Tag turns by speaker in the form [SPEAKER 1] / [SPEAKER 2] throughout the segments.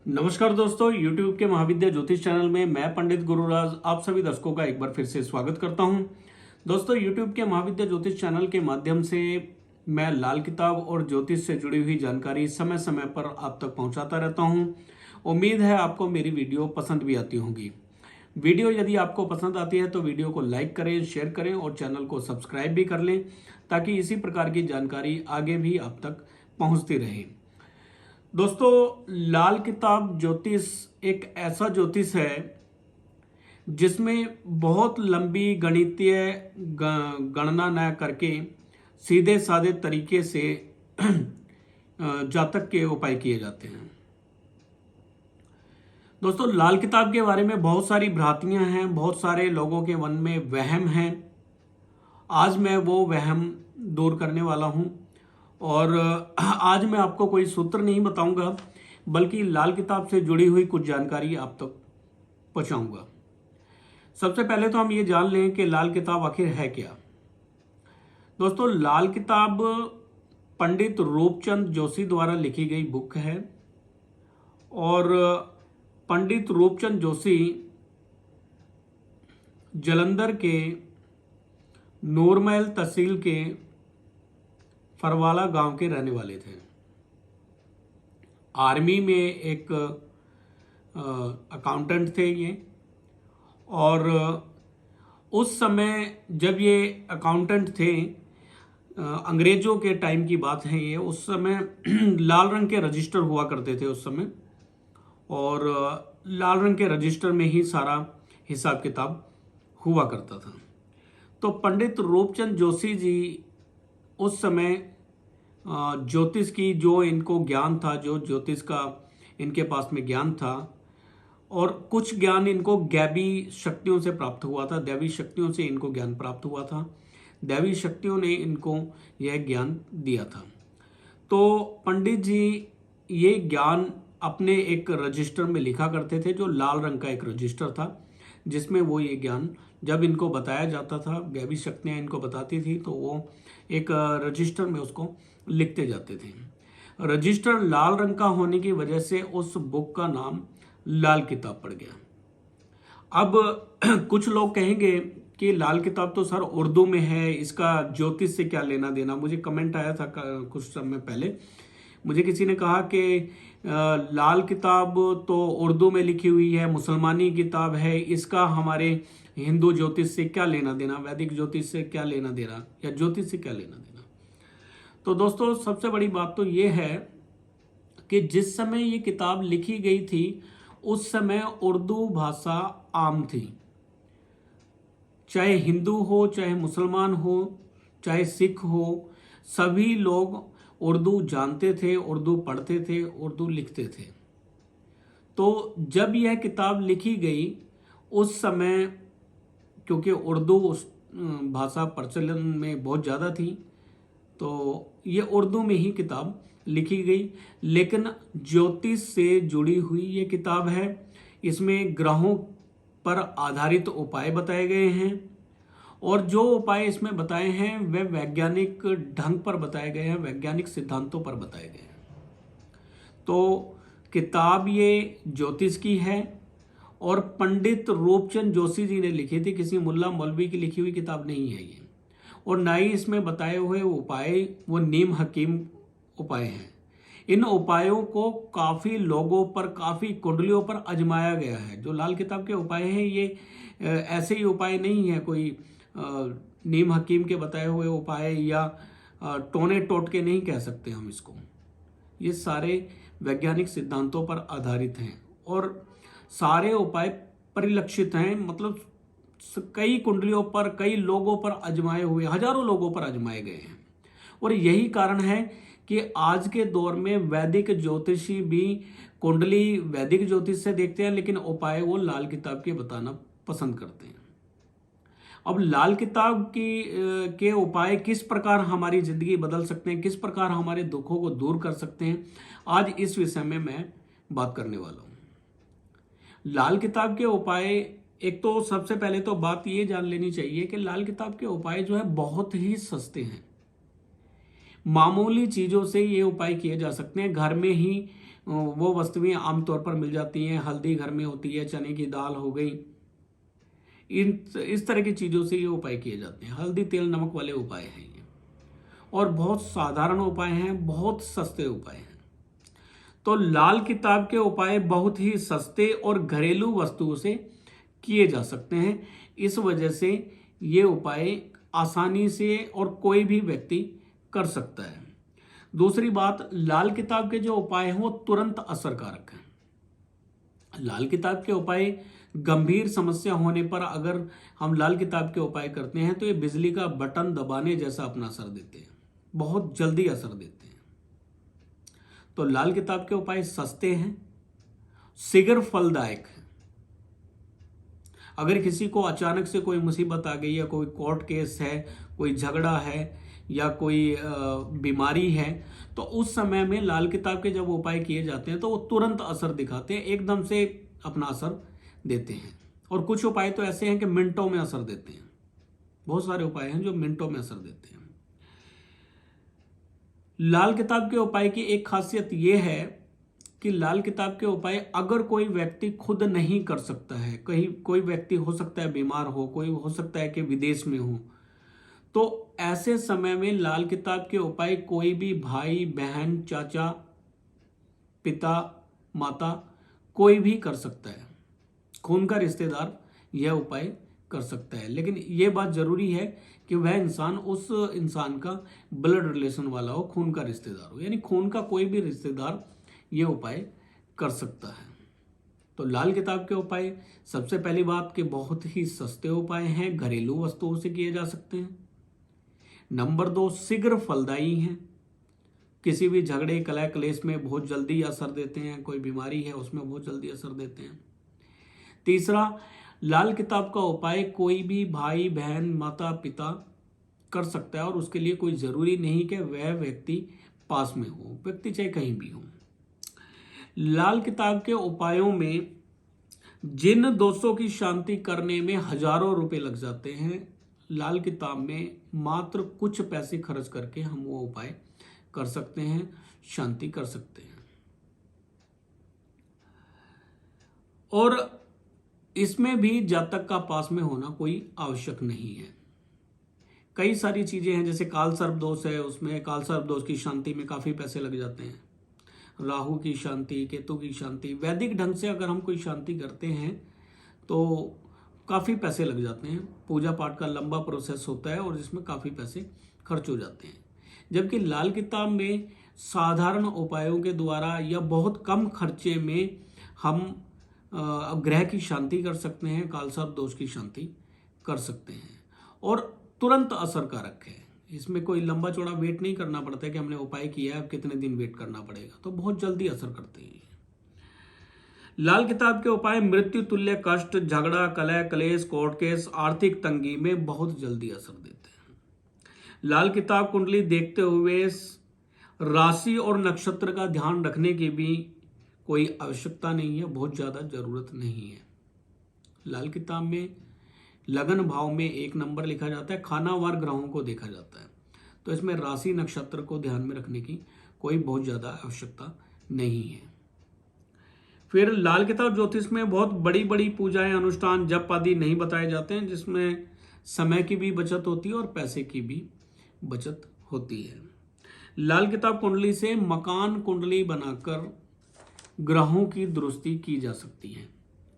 [SPEAKER 1] नमस्कार दोस्तों, YouTube के महाविद्या ज्योतिष चैनल में मैं पंडित गुरुराज आप सभी दर्शकों का एक बार फिर से स्वागत करता हूं। दोस्तों, YouTube के महाविद्या ज्योतिष चैनल के माध्यम से मैं लाल किताब और ज्योतिष से जुड़ी हुई जानकारी समय समय पर आप तक पहुंचाता रहता हूं। उम्मीद है आपको मेरी वीडियो पसंद भी आती होंगी। वीडियो यदि आपको पसंद आती है तो वीडियो को लाइक करें, शेयर करें और चैनल को सब्सक्राइब भी कर लें, ताकि इसी प्रकार की जानकारी आगे भी आप तक पहुंचती रहे। दोस्तों, लाल किताब ज्योतिष एक ऐसा ज्योतिष है जिसमें बहुत लंबी गणितीय गणना न करके सीधे साधे तरीके से जातक के उपाय किए जाते हैं। दोस्तों, लाल किताब के बारे में बहुत सारी भ्रांतियां हैं, बहुत सारे लोगों के मन में वहम हैं। आज मैं वो वहम दूर करने वाला हूं और आज मैं आपको कोई सूत्र नहीं बताऊंगा, बल्कि लाल किताब से जुड़ी हुई कुछ जानकारी आप तक पहुंचाऊंगा। सबसे पहले तो हम ये जान लें कि लाल किताब आखिर है क्या। दोस्तों, लाल किताब पंडित रूपचंद जोशी द्वारा लिखी गई बुक है और पंडित रूपचंद जोशी जालंधर के नूरमहल तहसील के फरवाला गांव के रहने वाले थे। आर्मी में एक अकाउंटेंट थे ये, और उस समय जब ये अकाउंटेंट थे, अंग्रेजों के टाइम की बात है ये, उस समय लाल रंग के रजिस्टर हुआ करते थे उस समय, और लाल रंग के रजिस्टर में ही सारा हिसाब किताब हुआ करता था। तो पंडित रूपचंद जोशी जी उस समय ज्योतिष की जो इनको ज्ञान था, जो ज्योतिष का इनके पास में ज्ञान था, और कुछ ज्ञान इनको दैवी शक्तियों से प्राप्त हुआ था। दैवी शक्तियों से इनको ज्ञान प्राप्त हुआ था। दैवी शक्तियों ने इनको यह ज्ञान दिया था। तो पंडित जी ये ज्ञान अपने एक रजिस्टर में लिखा करते थे, जो लाल रंग का एक रजिस्टर था, जिसमें वो ये ज्ञान जब इनको बताया जाता था, दैवी शक्तियाँ इनको बताती थी, तो वो एक रजिस्टर में उसको लिखते जाते थे। रजिस्टर लाल रंग का होने की वजह से उस बुक का नाम लाल किताब पड़ गया। अब कुछ लोग कहेंगे कि लाल किताब तो सर उर्दू में है, इसका ज्योतिष से क्या लेना देना। मुझे कमेंट आया था कुछ समय पहले, मुझे किसी ने कहा कि लाल किताब तो उर्दू में लिखी हुई है, मुसलमानी किताब है, इसका हमारे हिंदू ज्योतिष से क्या लेना देना, वैदिक ज्योतिष से क्या लेना देना, या ज्योतिष से क्या लेना देना। तो दोस्तों, सबसे बड़ी बात तो ये है कि जिस समय ये किताब लिखी गई थी उस समय उर्दू भाषा आम थी। चाहे हिंदू हो, चाहे मुसलमान हो, चाहे सिख हो, सभी लोग उर्दू जानते थे, उर्दू पढ़ते थे, उर्दू लिखते थे। तो जब यह किताब लिखी गई उस समय, क्योंकि उर्दू उस भाषा प्रचलन में बहुत ज़्यादा थी, तो ये उर्दू में ही किताब लिखी गई। लेकिन ज्योतिष से जुड़ी हुई ये किताब है। इसमें ग्रहों पर आधारित उपाय बताए गए हैं, और जो उपाय इसमें बताए हैं वे वैज्ञानिक ढंग पर बताए गए हैं, वैज्ञानिक सिद्धांतों पर बताए गए हैं। तो किताब ये ज्योतिष की है और पंडित रूपचंद जोशी जी ने लिखी थी, किसी मुल्ला मौलवी की लिखी हुई किताब नहीं है ये। और ना ही इसमें बताए हुए उपाय वो नीम हकीम उपाय हैं। इन उपायों को काफ़ी लोगों पर, काफ़ी कुंडलियों पर आजमाया गया है। जो लाल किताब के उपाय हैं ये ऐसे ही उपाय नहीं है, कोई नीम हकीम के बताए हुए उपाय या टोने टोटके नहीं कह सकते हम इसको। ये सारे वैज्ञानिक सिद्धांतों पर आधारित हैं और सारे उपाय परिलक्षित हैं, मतलब कई कुंडलियों पर, कई लोगों पर आजमाए हुए, हजारों लोगों पर आजमाए गए हैं। और यही कारण है कि आज के दौर में वैदिक ज्योतिषी भी कुंडली वैदिक ज्योतिष से देखते हैं, लेकिन उपाय वो लाल किताब के बताना पसंद करते हैं। अब लाल किताब के उपाय किस प्रकार हमारी जिंदगी बदल सकते हैं, किस प्रकार हमारे दुखों को दूर कर सकते हैं, आज इस विषय में मैं बात करने वाला हूं। लाल किताब के उपाय, एक तो सबसे पहले तो बात ये जान लेनी चाहिए कि लाल किताब के उपाय जो है बहुत ही सस्ते हैं। मामूली चीज़ों से ये उपाय किए जा सकते हैं। घर में ही वो वस्तुएं आमतौर पर मिल जाती हैं। हल्दी घर में होती है, चने की दाल हो गई, इस तरह की चीज़ों से ये उपाय किए जाते हैं। हल्दी तेल नमक वाले उपाय हैं ये, और बहुत साधारण उपाय हैं, बहुत सस्ते उपाय हैं। तो लाल किताब के उपाय बहुत ही सस्ते और घरेलू वस्तुओं से किए जा सकते हैं। इस वजह से ये उपाय आसानी से और कोई भी व्यक्ति कर सकता है। दूसरी बात, लाल किताब के जो उपाय हैं वो तुरंत असरकारक हैं। लाल किताब के उपाय गंभीर समस्या होने पर अगर हम लाल किताब के उपाय करते हैं तो ये बिजली का बटन दबाने जैसा अपना असर देते हैं, बहुत जल्दी असर देते हैं। तो लाल किताब के उपाय सस्ते हैं, शीघ्र फलदायक हैं। अगर किसी को अचानक से कोई मुसीबत आ गई, या कोई कोर्ट केस है, कोई झगड़ा है, या कोई बीमारी है, तो उस समय में लाल किताब के जब उपाय किए जाते हैं तो वो तुरंत असर दिखाते हैं, एकदम से अपना असर देते हैं। और कुछ उपाय तो ऐसे हैं कि मिनटों में असर देते हैं। बहुत सारे उपाय हैं जो मिनटों में असर देते हैं। लाल किताब के उपाय की एक खासियत यह है कि लाल किताब के उपाय अगर कोई व्यक्ति खुद नहीं कर सकता है, कहीं कोई व्यक्ति हो सकता है बीमार हो, कोई हो सकता है कि विदेश में हो, तो ऐसे समय में लाल किताब के उपाय कोई भी भाई बहन चाचा पिता माता कोई भी कर सकता है। खून का रिश्तेदार यह उपाय कर सकता है, लेकिन यह बात जरूरी है कि वह इंसान उस इंसान का ब्लड रिलेशन वाला हो, खून का रिश्तेदार हो, यानी खून का कोई भी रिश्तेदार यह उपाय कर सकता है। तो लाल किताब के उपाय, सबसे पहली बात कि बहुत ही सस्ते उपाय हैं, घरेलू वस्तुओं से किए जा सकते हैं। नंबर 2, शीघ्र फलदायी हैं, किसी भी झगड़े कलह क्लेश में बहुत जल्दी असर देते हैं, कोई बीमारी है उसमें बहुत जल्दी असर देते हैं। तीसरा, लाल किताब का उपाय कोई भी भाई बहन माता पिता कर सकता है, और उसके लिए कोई जरूरी नहीं कि वह व्यक्ति पास में हो, व्यक्ति चाहे कहीं भी हो। लाल किताब के उपायों में जिन दोषों की शांति करने में हजारों रुपए लग जाते हैं, लाल किताब में मात्र कुछ पैसे खर्च करके हम वो उपाय कर सकते हैं, शांति कर सकते हैं। और इसमें भी जातक का पास में होना कोई आवश्यक नहीं है। कई सारी चीजें हैं, जैसे काल सर्प दोष है, उसमें काल सर्प दोष की शांति में काफी पैसे लग जाते हैं। राहु की शांति, केतु की शांति, वैदिक ढंग से अगर हम कोई शांति करते हैं तो काफी पैसे लग जाते हैं। पूजा पाठ का लंबा प्रोसेस होता है और इसमें काफी पैसे खर्च हो जाते हैं। जबकि लाल किताब में साधारण उपायों के द्वारा या बहुत कम खर्चे में हम ग्रह की शांति कर सकते हैं, काल सर्प दोष की शांति कर सकते हैं, और तुरंत असरकारक है। इसमें कोई लंबा चौड़ा वेट नहीं करना पड़ता है कि हमने उपाय किया है अब कितने दिन वेट करना पड़ेगा, तो बहुत जल्दी असर करते हैं। लाल किताब के उपाय मृत्यु तुल्य कष्ट, झगड़ा कलह क्लेश कोर्ट केस, आर्थिक तंगी में बहुत जल्दी असर देते हैं। लाल किताब कुंडली देखते हुए राशि और नक्षत्र का ध्यान रखने की भी कोई आवश्यकता नहीं है, बहुत ज्यादा जरूरत नहीं है। लाल किताब में लगन भाव में 1 नंबर लिखा जाता है, खानावार ग्रहों को देखा जाता है, तो इसमें राशि नक्षत्र को ध्यान में रखने की कोई बहुत ज्यादा आवश्यकता नहीं है। फिर लाल किताब ज्योतिष में बहुत बड़ी बड़ी पूजाएं अनुष्ठान जप आदि नहीं बताए जाते हैं, जिसमें समय की भी बचत होती है और पैसे की भी बचत होती है। लाल किताब कुंडली से मकान कुंडली बनाकर ग्रहों की दुरुस्ती की जा सकती है।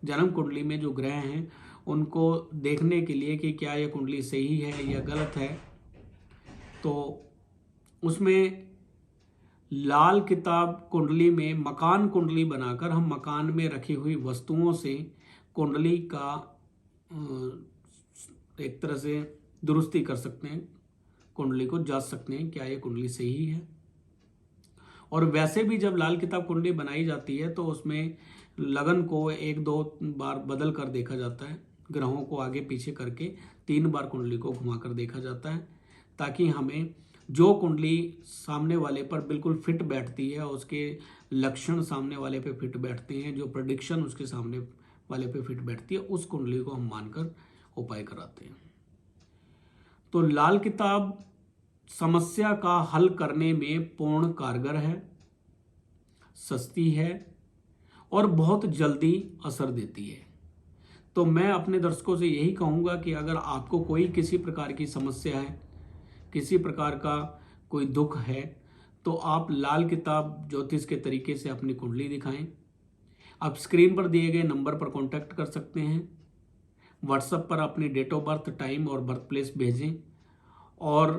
[SPEAKER 1] जन्म कुंडली में जो ग्रह हैं उनको देखने के लिए कि क्या यह कुंडली सही है या गलत है, तो उसमें लाल किताब कुंडली में मकान कुंडली बनाकर हम मकान में रखी हुई वस्तुओं से कुंडली का एक तरह से दुरुस्ती कर सकते हैं, कुंडली को जांच सकते हैं क्या यह कुंडली सही है। और वैसे भी जब लाल किताब कुंडली बनाई जाती है तो उसमें लगन को 1-2 बार बदल कर देखा जाता है, ग्रहों को आगे पीछे करके 3 बार कुंडली को घुमाकर देखा जाता है, ताकि हमें जो कुंडली सामने वाले पर बिल्कुल फिट बैठती है, उसके लक्षण सामने वाले पे फिट बैठते हैं, जो प्रेडिक्शन उसके सामने वाले पे फिट बैठती है, उस कुंडली को हम मानकर उपाय कराते हैं। तो लाल किताब समस्या का हल करने में पूर्ण कारगर है। सस्ती है और बहुत जल्दी असर देती है। तो मैं अपने दर्शकों से यही कहूँगा कि अगर आपको कोई किसी प्रकार की समस्या है, किसी प्रकार का कोई दुख है, तो आप लाल किताब ज्योतिष के तरीके से अपनी कुंडली दिखाएं। आप स्क्रीन पर दिए गए नंबर पर कांटेक्ट कर सकते हैं। व्हाट्सएप पर अपनी डेट ऑफ बर्थ, टाइम और बर्थ प्लेस भेजें और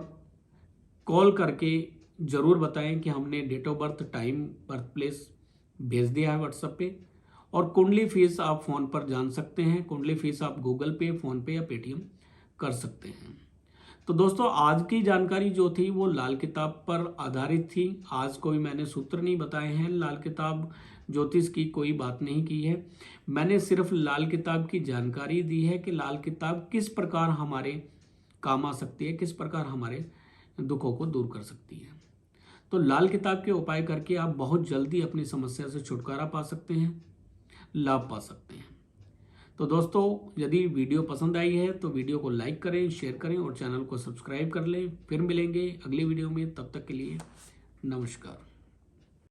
[SPEAKER 1] कॉल करके ज़रूर बताएं कि हमने date of birth, time, birth place भेज दिया है व्हाट्सएप पे। और कुंडली फीस आप फ़ोन पर जान सकते हैं। कुंडली फीस आप गूगल पे, फ़ोन पे या पेटीएम कर सकते हैं। तो दोस्तों, आज की जानकारी जो थी वो लाल किताब पर आधारित थी। आज कोई मैंने सूत्र नहीं बताए हैं, लाल किताब ज्योतिष की कोई बात नहीं की है। मैंने सिर्फ लाल किताब की जानकारी दी है कि लाल किताब किस प्रकार हमारे काम आ सकती है, किस प्रकार हमारे दुखों को दूर कर सकती है। तो लाल किताब के उपाय करके आप बहुत जल्दी अपनी समस्या से छुटकारा पा सकते हैं, लाभ पा सकते हैं। तो दोस्तों, यदि वीडियो पसंद आई है तो वीडियो को लाइक करें, शेयर करें और चैनल को सब्सक्राइब कर लें। फिर मिलेंगे अगली वीडियो में, तब तक के लिए नमस्कार।